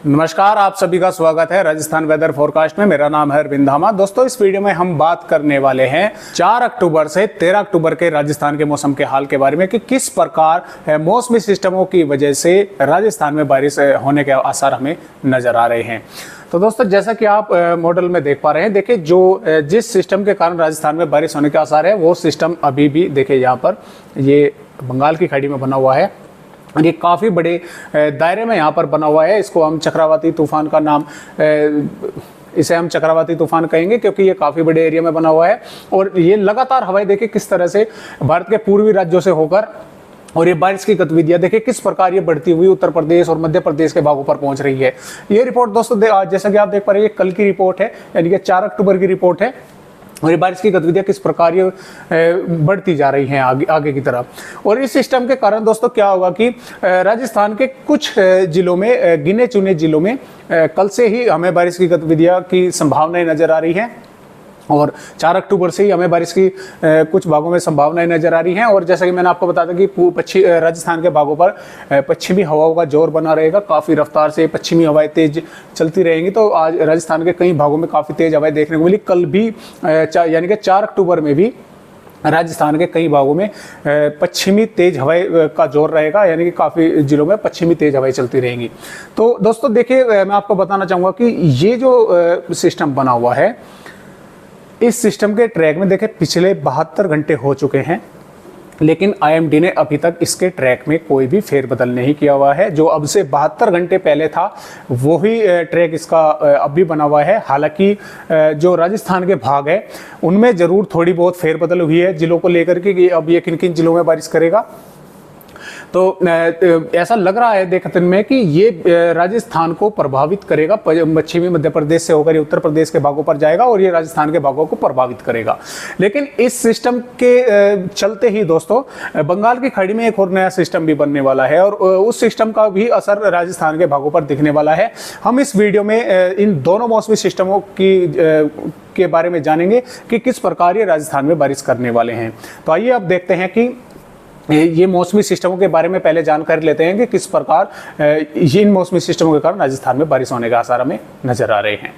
नमस्कार, आप सभी का स्वागत है राजस्थान वेदर फोरकास्ट में। मेरा नाम है अरविंद धामा। दोस्तों, इस वीडियो में हम बात करने वाले हैं 4 अक्टूबर से 13 अक्टूबर के राजस्थान के मौसम के हाल के बारे में कि किस प्रकार मौसमी सिस्टमों की वजह से राजस्थान में बारिश होने के आसार हमें नजर आ रहे हैं। तो दोस्तों, जैसा कि आप मॉडल में देख पा रहे हैं, देखिए जिस सिस्टम के कारण राजस्थान में बारिश होने के आसार है वो सिस्टम अभी भी देखिए यहाँ पर ये बंगाल की खाड़ी में बना हुआ है और ये काफ़ी बड़े दायरे में यहाँ पर बना हुआ है। इसको हम चक्रवाती तूफान का नाम इसे हम चक्रवाती तूफान कहेंगे क्योंकि ये काफ़ी बड़े एरिया में बना हुआ है और ये लगातार हवाएं देखिए किस तरह से भारत के पूर्वी राज्यों से होकर और ये बारिश की गतिविधियां देखिए किस प्रकार ये बढ़ती हुई उत्तर प्रदेश और मध्य प्रदेश के भागों पर पहुंच रही है। ये रिपोर्ट दोस्तों जैसा कि आप देख पा रहे हैं, ये कल की रिपोर्ट है, यानी कि 4 अक्टूबर की रिपोर्ट है और ये बारिश की गतिविधियां किस प्रकार ये बढ़ती जा रही हैं आगे की तरफ। और इस सिस्टम के कारण दोस्तों क्या होगा कि राजस्थान के कुछ जिलों में, गिने चुने जिलों में कल से ही हमें बारिश की गतिविधियां की संभावनाएं नजर आ रही हैं और 4 अक्टूबर से ही हमें बारिश की कुछ भागों में संभावनाएं नजर आ रही हैं। और जैसा कि मैंने आपको बताया था कि राजस्थान के भागों पर पश्चिमी हवाओं का जोर बना रहेगा, काफ़ी रफ्तार से पश्चिमी हवाएं तेज चलती रहेंगी। तो आज राजस्थान के कई भागों में काफ़ी तेज हवाएं देखने को मिली। कल भी यानी कि 4 अक्टूबर में भी राजस्थान के कई भागों में पश्चिमी तेज हवाएं का जोर रहेगा, यानी कि काफ़ी जिलों में पश्चिमी तेज हवाएं चलती रहेंगी। तो दोस्तों देखिए, मैं आपको बताना चाहूँगा कि ये जो सिस्टम बना हुआ है, इस सिस्टम के ट्रैक में देखें पिछले 72 घंटे हो चुके हैं, लेकिन आईएमडी ने अभी तक इसके ट्रैक में कोई भी फेरबदल नहीं किया हुआ है। जो अब से 72 घंटे पहले था वही ट्रैक इसका अब भी बना हुआ है। हालांकि जो राजस्थान के भाग है उनमें ज़रूर थोड़ी बहुत फेरबदल हुई है जिलों को लेकर के अब ये किन किन जिलों में बारिश करेगा। तो ऐसा लग रहा है देखते में कि ये राजस्थान को प्रभावित करेगा, पश्चिमी मध्य प्रदेश से होकर ये उत्तर प्रदेश के भागों पर जाएगा और ये राजस्थान के भागों को प्रभावित करेगा। लेकिन इस सिस्टम के चलते ही दोस्तों बंगाल की खाड़ी में एक और नया सिस्टम भी बनने वाला है और उस सिस्टम का भी असर राजस्थान के भागों पर दिखने वाला है। हम इस वीडियो में इन दोनों मौसमी सिस्टमों के बारे में जानेंगे कि किस प्रकार ये राजस्थान में बारिश करने वाले हैं। तो आइए अब देखते हैं कि ये मौसमी सिस्टमों के बारे में पहले जानकारी लेते हैं कि किस प्रकार इन मौसमी सिस्टमों के कारण राजस्थान में बारिश होने के आसार हमें नजर आ रहे हैं।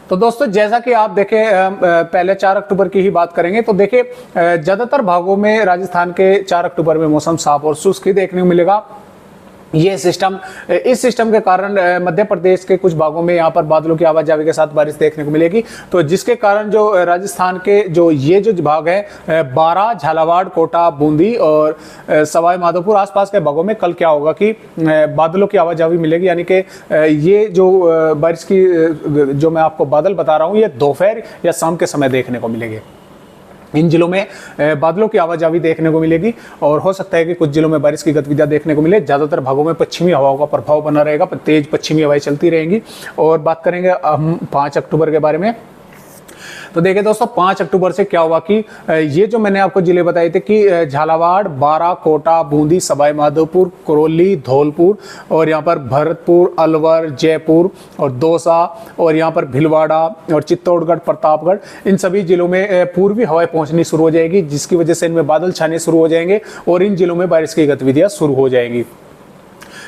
तो दोस्तों, जैसा कि आप देखें, पहले 4 अक्टूबर की ही बात करेंगे तो देखिए ज़्यादातर भागों में राजस्थान के 4 अक्टूबर में मौसम साफ और शुष्क ही देखने को मिलेगा। इस सिस्टम के कारण मध्य प्रदेश के कुछ भागों में यहाँ पर बादलों की आवाजाही के साथ बारिश देखने को मिलेगी। तो जिसके कारण जो राजस्थान के जो भाग है, बारां, झालावाड़, कोटा, बूंदी और सवाई माधोपुर आसपास के भागों में कल क्या होगा कि बादलों की आवाजाही मिलेगी। यानी कि ये जो बारिश की जो मैं आपको बादल बता रहा हूँ, ये दोपहर या शाम के समय देखने को मिलेंगे। इन जिलों में बादलों की आवाजाही देखने को मिलेगी और हो सकता है कि कुछ जिलों में बारिश की गतिविधियां देखने को मिले। ज़्यादातर भागों में पश्चिमी हवाओं का प्रभाव बना रहेगा, तेज पश्चिमी हवाएं चलती रहेंगी। और बात करेंगे हम 5 अक्टूबर के बारे में। तो देखिए दोस्तों, 5 अक्टूबर से क्या हुआ कि ये जो मैंने आपको जिले बताए थे कि झालावाड़, बारां, कोटा, बूंदी, सवाई माधोपुर, करौली, धौलपुर और यहाँ पर भरतपुर, अलवर, जयपुर और दौसा और यहाँ पर भीलवाड़ा और चित्तौड़गढ़, प्रतापगढ़, इन सभी जिलों में पूर्वी हवाएं पहुंचनी शुरू हो जाएगी, जिसकी वजह से इनमें बादल छाने शुरू हो जाएंगे और इन जिलों में बारिश की गतिविधियां शुरू हो जाएंगी।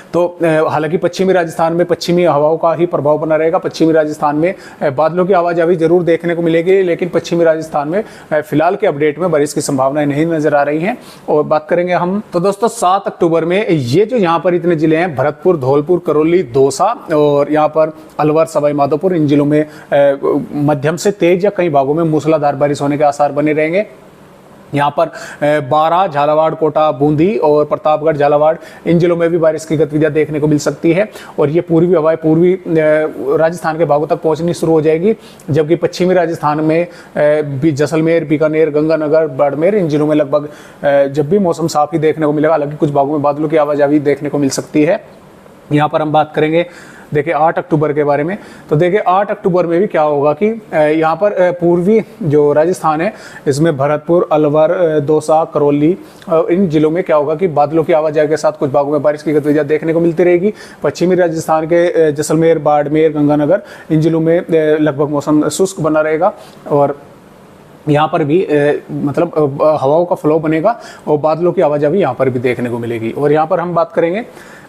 तो हालांकि पश्चिमी राजस्थान में पश्चिमी हवाओं का ही प्रभाव बना रहेगा। पश्चिमी राजस्थान में बादलों की आवाजाही जरूर देखने को मिलेगी, लेकिन पश्चिमी राजस्थान में फिलहाल के अपडेट में बारिश की संभावनाएं नहीं नजर आ रही हैं। और बात करेंगे हम तो दोस्तों 7 अक्टूबर में ये जो यहाँ पर इतने जिले हैं, भरतपुर, धौलपुर, करौली, दौसा और यहाँ पर अलवर, सवाई माधोपुर, इन जिलों में मध्यम से तेज या कई भागों में मूसलाधार बारिश होने के आसार बने रहेंगे। यहाँ पर बारां, झालावाड़, कोटा, बूंदी और प्रतापगढ़, झालावाड़, इन जिलों में भी बारिश की गतिविधियां देखने को मिल सकती है और ये पूर्वी हवाएं पूर्वी राजस्थान के भागों तक पहुंचनी शुरू हो जाएगी। जबकि पश्चिमी राजस्थान में भी जैसलमेर, बीकानेर, गंगानगर, बाड़मेर, इन जिलों में लगभग जब भी मौसम साफ ही देखने को मिलेगा। हालांकि कुछ भागों में बादलों की आवाजाही देखने को मिल सकती है। यहाँ पर हम बात करेंगे देखिए 8 अक्टूबर के बारे में। तो देखिए 8 अक्टूबर में भी क्या होगा कि यहाँ पर पूर्वी जो राजस्थान है, इसमें भरतपुर, अलवर, दौसा, करौली, इन जिलों में क्या होगा कि बादलों की आवाजाही के साथ कुछ भागों में बारिश की गतिविधियां देखने को मिलती रहेगी। पश्चिमी राजस्थान के जैसलमेर, बाड़मेर, गंगानगर, इन जिलों में लगभग मौसम शुष्क बना रहेगा और यहाँ पर भी मतलब हवाओं का फ्लो बनेगा और बादलों की आवाजाही यहाँ पर भी देखने को मिलेगी। और यहाँ पर हम बात करेंगे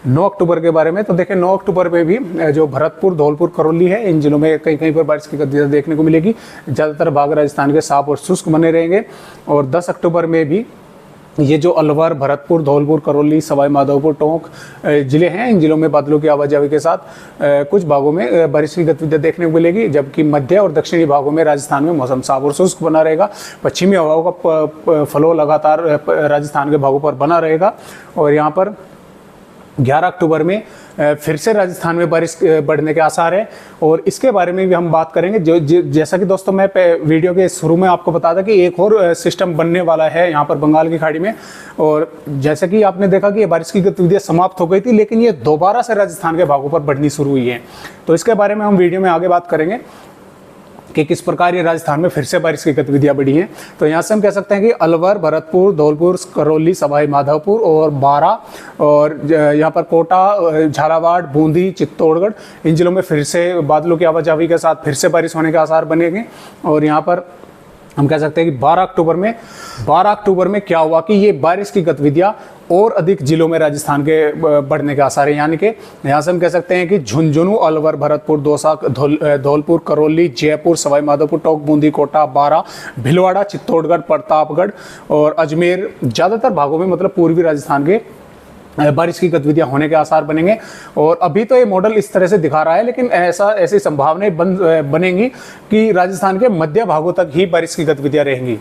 9 अक्टूबर के बारे में। तो देखिए 9 अक्टूबर में भी जो भरतपुर, धौलपुर, करौली है, इन जिलों में कहीं कहीं पर बारिश की गतिविधि देखने को मिलेगी। ज़्यादातर भाग राजस्थान के साफ और शुष्क बने रहेंगे। और 10 अक्टूबर में भी ये जो अलवर, भरतपुर, धौलपुर, करौली, सवाई माधोपुर, टोंक जिले हैं, इन जिलों में बादलों की आवाजाही के साथ कुछ भागों में बारिश की गतिविधियां देखने को मिलेगी। जबकि मध्य और दक्षिणी भागों में राजस्थान में मौसम साफ और शुष्क बना रहेगा। पश्चिमी हवाओं का फ्लो लगातार राजस्थान के भागों पर बना रहेगा। और यहाँ पर 11 अक्टूबर में फिर से राजस्थान में बारिश बढ़ने के आसार है। और इसके बारे में भी हम बात करेंगे। जैसा कि दोस्तों मैं वीडियो के शुरू में आपको बताया था कि एक और सिस्टम बनने वाला है यहाँ पर बंगाल की खाड़ी में। और जैसा कि आपने देखा कि ये बारिश की गतिविधियां समाप्त हो गई थी, लेकिन ये दोबारा से राजस्थान के भागों पर बढ़नी शुरू हुई है। तो इसके बारे में हम वीडियो में आगे बात करेंगे कि किस प्रकार ये राजस्थान में फिर से बारिश की गतिविधियां बढ़ी हैं। तो यहाँ से हम कह सकते हैं कि अलवर, भरतपुर, धौलपुर, करौली, सवाई माधोपुर और बारा, और यहाँ पर कोटा, झालावाड़, बूंदी, चित्तौड़गढ़, इन जिलों में फिर से बादलों की आवाजाही के साथ फिर से बारिश होने के आसार बनेंगे। और यहाँ पर हम कह सकते हैं कि 12 अक्टूबर में क्या हुआ कि ये बारिश की गतिविधियां और अधिक जिलों में राजस्थान के बढ़ने के आसार हैं। यानी कि यहाँ से हम कह सकते हैं कि झुंझुनू, अलवर, भरतपुर, दौसा, धौलपुर, करौली, जयपुर, सवाई माधोपुर, टोंक, बूंदी, कोटा, बारा, भिलवाड़ा, चित्तौड़गढ़, प्रतापगढ़ और अजमेर, ज़्यादातर भागों में मतलब पूर्वी राजस्थान के बारिश की गतिविधियां होने के आसार बनेंगे। और अभी तो ये मॉडल इस तरह से दिखा रहा है, लेकिन ऐसी संभावनाएं बनेंगी कि राजस्थान के मध्य भागों तक ही बारिश की गतिविधियां रहेंगी।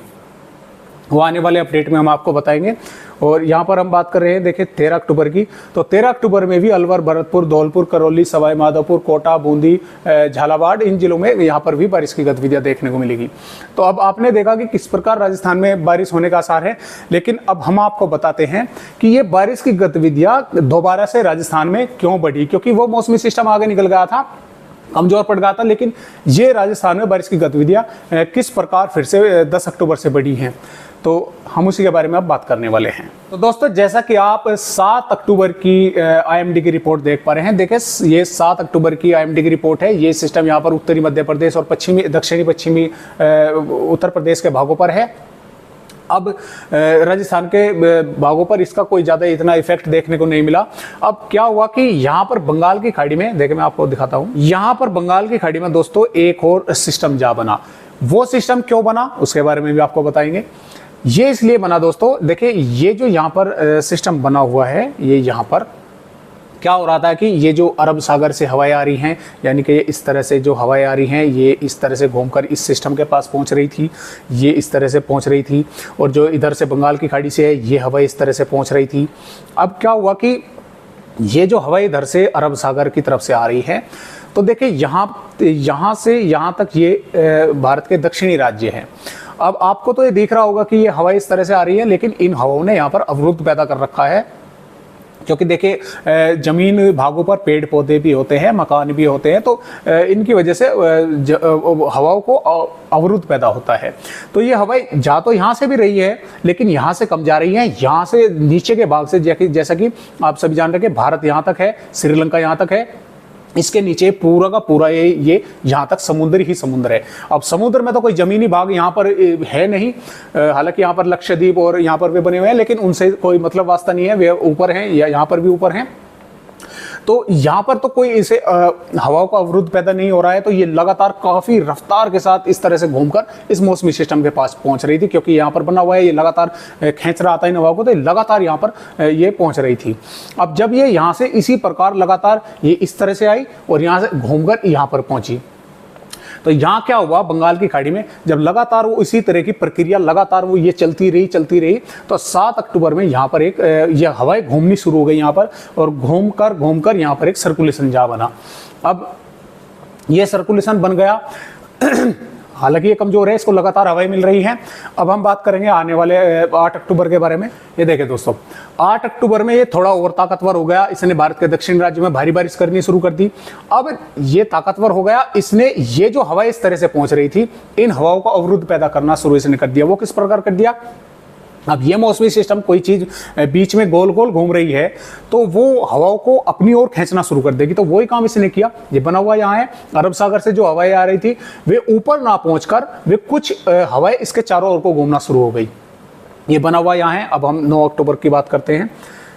वो आने वाले अपडेट में हम आपको बताएंगे। और यहाँ पर हम बात कर रहे हैं देखिए 13 अक्टूबर की। तो 13 अक्टूबर में भी अलवर, भरतपुर, धौलपुर, करौली, सवाई माधोपुर, कोटा, बूंदी, झालावाड़, इन जिलों में यहाँ पर भी बारिश की गतिविधियां देखने को मिलेगी। तो अब आपने देखा कि किस प्रकार राजस्थान में बारिश होने का आसार है, लेकिन अब हम आपको बताते हैं कि ये बारिश की गतिविधियां दोबारा से राजस्थान में क्यों बढ़ी। क्योंकि वो मौसमी सिस्टम आगे निकल गया था, कमजोर पड़ गया था, लेकिन ये राजस्थान में बारिश की गतिविधियां किस प्रकार फिर से 10 अक्टूबर से बढ़ी हैं, तो हम उसी के बारे में अब बात करने वाले हैं। तो दोस्तों, जैसा कि आप 7 अक्टूबर की IMD की रिपोर्ट देख पा रहे हैं, देखिए ये 7 अक्टूबर की IMD की रिपोर्ट है। ये सिस्टम यहाँ पर उत्तरी मध्य प्रदेश और दक्षिणी पश्चिमी उत्तर प्रदेश के भागों पर है। अब राजस्थान के भागों पर इसका कोई ज़्यादा इतना इफेक्ट देखने को नहीं मिला। अब क्या हुआ कि यहाँ पर बंगाल की खाड़ी में, देखिए मैं आपको दिखाता हूँ, यहाँ पर बंगाल की खाड़ी में दोस्तों एक और सिस्टम जा बना। वो सिस्टम क्यों बना उसके बारे में भी आपको बताएंगे। ये इसलिए बना दोस्तों, देखिए ये जो यहाँ पर सिस्टम बना हुआ है, ये यहाँ पर क्या हो रहा था कि ये जो अरब सागर से हवाएं आ रही हैं, यानी कि ये इस तरह से जो हवाएं आ रही हैं, ये इस तरह से घूमकर इस सिस्टम के पास पहुंच रही थी, ये इस तरह से पहुंच रही थी। और जो इधर से बंगाल की खाड़ी से है, ये हवाएं इस तरह से पहुंच रही थी। अब क्या हुआ कि ये जो हवाएं इधर से अरब सागर की तरफ से आ रही है, तो देखिए यहाँ से यहाँ तक ये भारत के दक्षिणी राज्य हैं। अब आपको तो ये दिख रहा होगा कि ये हवाएं इस तरह से आ रही है, लेकिन इन हवाओं ने यहाँ पर अवरुद्ध पैदा कर रखा है। क्योंकि देखिए जमीन भागों पर पेड़ पौधे भी होते हैं, मकान भी होते हैं, तो इनकी वजह से हवाओं को अवरुद्ध पैदा होता है। तो ये हवाएं जा तो यहाँ से भी रही है, लेकिन यहाँ से कम जा रही हैं, यहाँ से नीचे के भाग से, जैसा कि आप सभी जान रहे हैं, भारत यहाँ तक है, श्रीलंका यहाँ तक है, इसके नीचे पूरा का पूरा ये यहाँ तक समुद्र ही समुद्र है। अब समुद्र में तो कोई जमीनी भाग यहाँ पर है नहीं, हालांकि यहाँ पर लक्षद्वीप और यहाँ पर भी बने हुए हैं, लेकिन उनसे कोई मतलब वास्ता नहीं है, वे ऊपर हैं या यहाँ पर भी ऊपर हैं। तो यहाँ पर तो कोई इसे हवाओं का अवरुद्ध पैदा नहीं हो रहा है। तो ये लगातार काफ़ी रफ्तार के साथ इस तरह से घूमकर इस मौसमी सिस्टम के पास पहुँच रही थी, क्योंकि यहाँ पर बना हुआ है, ये लगातार खींच रहा था इन हवाओं को, तो लगातार यहाँ पर ये पहुँच रही थी। अब जब ये यहाँ से इसी प्रकार लगातार ये इस तरह से आई और यहाँ से घूमकर यहाँ पर पहुँची, तो यहाँ क्या हुआ, बंगाल की खाड़ी में जब लगातार वो इसी तरह की प्रक्रिया लगातार वो ये चलती रही, तो 7 अक्टूबर में यहाँ पर एक ये हवाएं घूमनी शुरू हो गई यहाँ पर, और घूमकर यहाँ पर एक सर्कुलेशन जा बना। अब ये सर्कुलेशन बन गया, हालांकि ये कमजोर है, इसको लगातार हवाएं मिल रही हैं। अब हम बात करेंगे आने वाले 8 अक्टूबर के बारे में। ये देखें दोस्तों, 8 अक्टूबर में ये थोड़ा और ताकतवर हो गया, इसने भारत के दक्षिण राज्य में भारी बारिश करनी शुरू कर दी। अब ये ताकतवर हो गया, इसने ये जो हवाएं इस तरह से पहुंच रही थी, इन हवाओं को अवरुद्ध पैदा करना शुरू इसने कर दिया। वो किस प्रकार कर दिया, अब ये मौसमी सिस्टम कोई चीज़ बीच में गोल गोल घूम रही है तो वो हवाओं को अपनी ओर खींचना शुरू कर देगी। तो वही काम इसने किया। ये बना हुआ यहाँ है, अरब सागर से जो हवाएं आ रही थी वे ऊपर ना पहुंचकर वे कुछ हवाएं इसके चारों ओर को घूमना शुरू हो गई। ये बना हुआ यहाँ है। अब हम 9 अक्टूबर की बात करते हैं।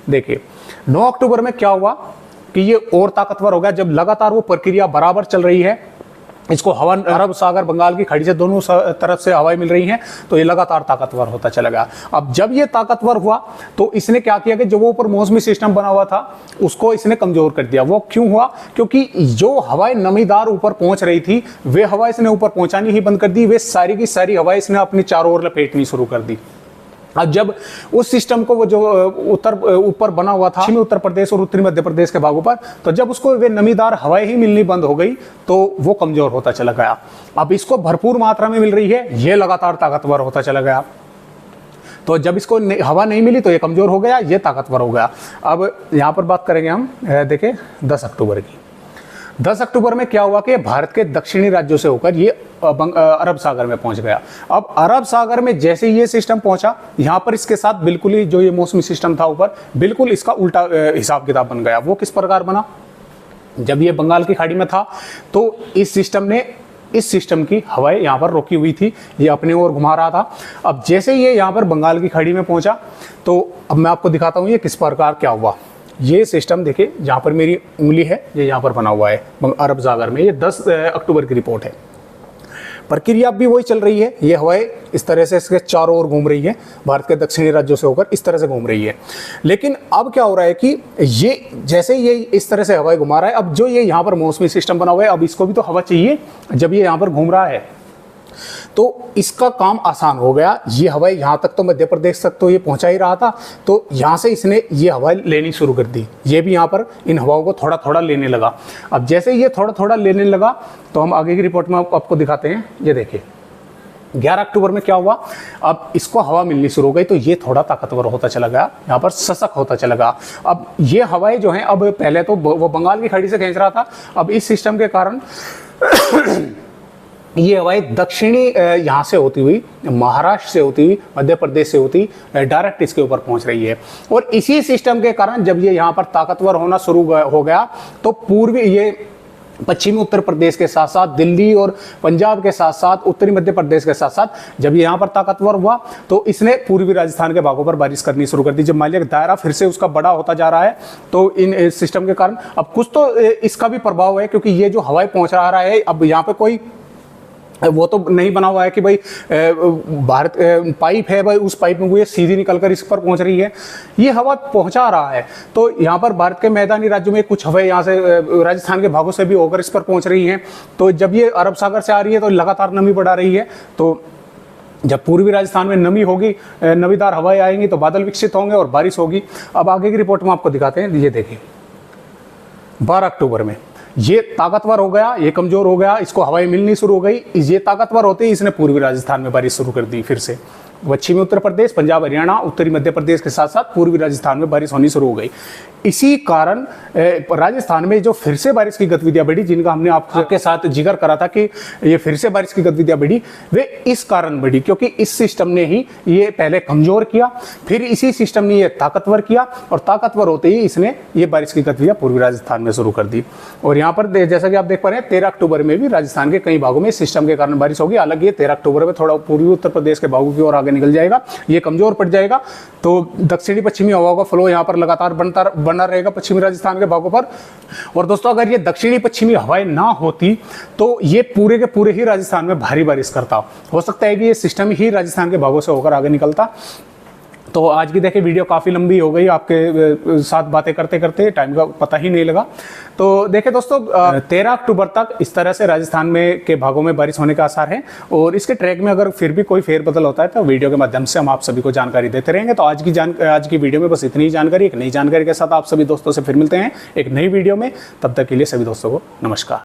देखिए 9 अक्टूबर में क्या हुआ कि ये और ताकतवर हो गया। जब लगातार वो प्रक्रिया बराबर चल रही है, इसको हवा अरब सागर बंगाल की खाड़ी से दोनों तरफ से हवाएं मिल रही हैं, तो ये लगातार ताकतवर होता चला गया। अब जब ये ताकतवर हुआ तो इसने क्या किया कि जो वो ऊपर मौसमी सिस्टम बना हुआ था उसको इसने कमजोर कर दिया। वो क्यों हुआ? क्योंकि जो हवाएं नमीदार ऊपर पहुंच रही थी वे हवा इसने ऊपर पहुंचानी ही बंद कर दी। वे सारी की सारी हवाएं इसने अपनी चारों ओर लपेटनी शुरू कर दी। अब जब उस सिस्टम को वो जो ऊपर बना हुआ था पश्चिमी उत्तर प्रदेश और उत्तरी मध्य प्रदेश के भागों पर, तो जब उसको वे नमीदार हवाएं ही मिलनी बंद हो गई तो वो कमजोर होता चला गया। अब इसको भरपूर मात्रा में मिल रही है, ये लगातार ताकतवर होता चला गया। तो जब इसको हवा नहीं मिली तो ये कमजोर हो गया, ये ताकतवर हो गया। अब यहाँ पर बात करेंगे हम, देखें 10 अक्टूबर की। 10 अक्टूबर में क्या हुआ कि भारत के दक्षिणी राज्यों से होकर ये अरब सागर में पहुंच गया। अब अरब सागर में जैसे ये सिस्टम पहुंचा, यहाँ पर इसके साथ बिल्कुल ही जो ये मौसमी सिस्टम था ऊपर, बिल्कुल इसका उल्टा हिसाब किताब बन गया। वो किस प्रकार बना? जब ये बंगाल की खाड़ी में था तो इस सिस्टम ने इस सिस्टम की हवाएं यहाँ पर रोकी हुई थी, ये अपने ओर घुमा रहा था। अब जैसे ये यहाँ पर बंगाल की खाड़ी में पहुंचा तो अब मैं आपको दिखाता हूँ ये किस प्रकार क्या हुआ। ये सिस्टम देखिए, यहाँ पर मेरी उंगली है, ये यहाँ पर बना हुआ है अरब सागर में। ये 10 अक्टूबर की रिपोर्ट है। प्रक्रिया भी वही चल रही है। ये हवाएं इस तरह से इसके चारों ओर घूम रही है, भारत के दक्षिणी राज्यों से होकर इस तरह से घूम रही है। लेकिन अब क्या हो रहा है कि ये जैसे ये इस तरह से हवाएं घुमा रहा है, अब जो ये यहाँ पर मौसमी सिस्टम बना हुआ है, अब इसको भी तो हवा चाहिए। जब ये यहाँ पर घूम रहा है तो इसका काम आसान हो गया। ये हवाएं यहाँ तक तो मध्य प्रदेश तक तो ये पहुंचा ही रहा था, तो यहाँ से इसने ये हवाएं लेनी शुरू कर दी। ये भी यहाँ पर इन हवाओं को थोड़ा थोड़ा लेने लगा। अब जैसे ये थोड़ा थोड़ा लेने लगा तो हम आगे की रिपोर्ट में आपको दिखाते हैं। ये देखिए 11 अक्टूबर में क्या हुआ, अब इसको हवा मिलनी शुरू हो गई तो ये थोड़ा ताकतवर होता चला गया, यहाँ पर सशक्त होता चला गया। अब ये हवाएं जो हैं, अब पहले तो वो बंगाल की खाड़ी से खींच रहा था, अब इस सिस्टम के कारण ये हवाएं दक्षिणी यहाँ से होती हुई, महाराष्ट्र से होती हुई, मध्य प्रदेश से होती डायरेक्ट इसके ऊपर पहुंच रही है। और इसी सिस्टम के कारण जब ये यहाँ पर ताकतवर होना शुरू हो गया तो पूर्वी ये पश्चिमी उत्तर प्रदेश के साथ साथ दिल्ली और पंजाब के साथ साथ उत्तरी मध्य प्रदेश के साथ साथ जब ये यहाँ पर ताकतवर हुआ तो इसने पूर्वी राजस्थान के भागों पर बारिश करनी शुरू कर दी। जब मान लिया दायरा फिर से उसका बड़ा होता जा रहा है तो इन सिस्टम के कारण अब कुछ तो इसका भी प्रभाव है, क्योंकि ये जो हवाएं पहुंच रहा है, अब यहाँ पे कोई वो तो नहीं बना हुआ है कि भाई भारत पाइप है, भाई उस पाइप में वो ये सीधी निकलकर इस पर पहुंच रही है। ये हवा पहुंचा रहा है तो यहाँ पर भारत के मैदानी राज्यों में कुछ हवाएं यहाँ से राजस्थान के भागों से भी होकर इस पर पहुंच रही हैं। तो जब ये अरब सागर से आ रही है तो लगातार नमी बढ़ा रही है। तो जब पूर्वी राजस्थान में नमी होगी, नमीदार हवाएं आएंगी तो बादल विकसित होंगे और बारिश होगी। अब आगे की रिपोर्ट में आपको दिखाते हैं। ये देखिए 12 अक्टूबर में ये ताकतवर हो गया, ये कमजोर हो गया, इसको हवाएं मिलनी शुरू हो गई। ये ताकतवर होते ही इसने पूर्वी राजस्थान में बारिश शुरू कर दी। फिर से पश्चिमी उत्तर प्रदेश, पंजाब, हरियाणा, उत्तरी मध्य प्रदेश के साथ साथ पूर्वी राजस्थान में बारिश होनी शुरू हो गई। इसी कारण राजस्थान में जो फिर से बारिश की गतिविधियां बढ़ी, जिनका हमने आपके साथ जिक्र करा था कि ये फिर से बारिश की गतिविधियां बढ़ी, वे इस कारण बढ़ी क्योंकि इस सिस्टम ने ही ये पहले कमजोर किया, फिर इसी सिस्टम ने ये ताकतवर किया और ताकतवर होते ही इसने ये बारिश की गतिविधियां पूर्वी राजस्थान में शुरू कर दी। और यहाँ पर जैसा कि आप देख पा रहे हैं 13 अक्टूबर में भी राजस्थान के कई भागों में इस सिस्टम के कारण बारिश होगी। हालांकि ये 13 अक्टूबर में थोड़ा पूर्वी उत्तर प्रदेश के भागों की ओर आगे निकल जाएगा, ये कमजोर पड़ जाएगा। तो दक्षिणी पश्चिमी हवाओं का फ्लो यहाँ पर लगातार बना रहेगा पश्चिमी राजस्थान के भागों पर। और दोस्तों अगर ये दक्षिणी पश्चिमी हवाएं ना होती तो ये पूरे के पूरे ही राजस्थान में भारी बारिश करता। हो सकता है कि ये सिस्टम ही राजस्थान के भागों से होकर आगे निकलता। तो आज की देखिए वीडियो काफ़ी लंबी हो गई, आपके साथ बातें करते करते टाइम का पता ही नहीं लगा। तो देखिए दोस्तों 13 अक्टूबर तक इस तरह से राजस्थान में के भागों में बारिश होने का आसार है और इसके ट्रैक में अगर फिर भी कोई फेरबदल होता है तो वीडियो के माध्यम से हम आप सभी को जानकारी देते रहेंगे। तो आज की वीडियो में बस इतनी ही जानकारी। एक नई जानकारी के साथ आप सभी दोस्तों से फिर मिलते हैं एक नई वीडियो में। तब तक के लिए सभी दोस्तों को नमस्कार।